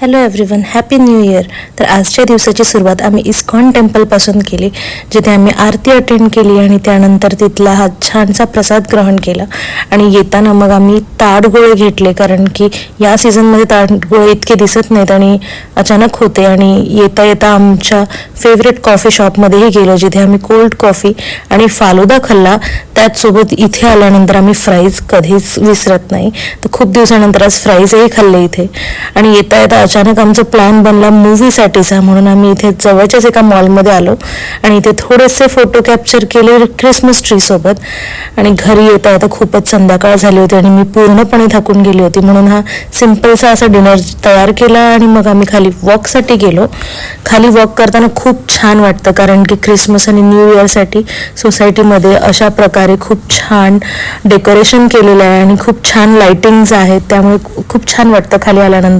Hello everyone, happy new year. तर आजच्या दिवसाची सुरुवात आम्ही इस्कॉन टेम्पलपासून केली, जिथे आम्ही आरती अटेंड केली आणि त्यानंतर तिथला हा छानसा प्रसाद ग्रहण केला. आणि येताना मग आम्ही ताडगोळे घेतले, कारण की या सीझनमध्ये ताडगोळे इतके दिसत नाहीत आणि अचानक होते. आणि येता येता आमच्या फेवरेट कॉफी शॉपमध्येही गेलो, जिथे आम्ही कोल्ड कॉफी आणि फालुदा खाल्ला. त्याचसोबत इथे आल्यानंतर आम्ही फ्राईज कधीच विसरत नाही, तर खूप दिवसानंतर आज फ्राईजही खाल्ले इथे. आणि येता येता अचानक आमचा प्लॅन बनला मूवीसाठीचा, म्हणून आम्ही इथे जवळच्याच एका मॉलमध्ये आलो आणि इथे थोडेसे फोटो कॅप्चर केले क्रिसमस ट्री सोबत. आणि घरी येता येता खूपच संध्याकाळ झाली होती आणि मी पूर्णपणे थकून गेली होती, म्हणून हा सिम्पलसा असा डिनर तयार केला आणि मग आम्ही खाली वॉकसाठी गेलो. खाली वॉक करताना खूप छान वाटतं, कारण की क्रिसमस आणि न्यू इयरसाठी सोसायटीमध्ये अशा प्रकारे खूप छान डेकोरेशन केलेलं आहे आणि खूप छान लाइटिंग्स आहेत, त्यामुळे खूप छान वाटतं खाली आल्यानंतर.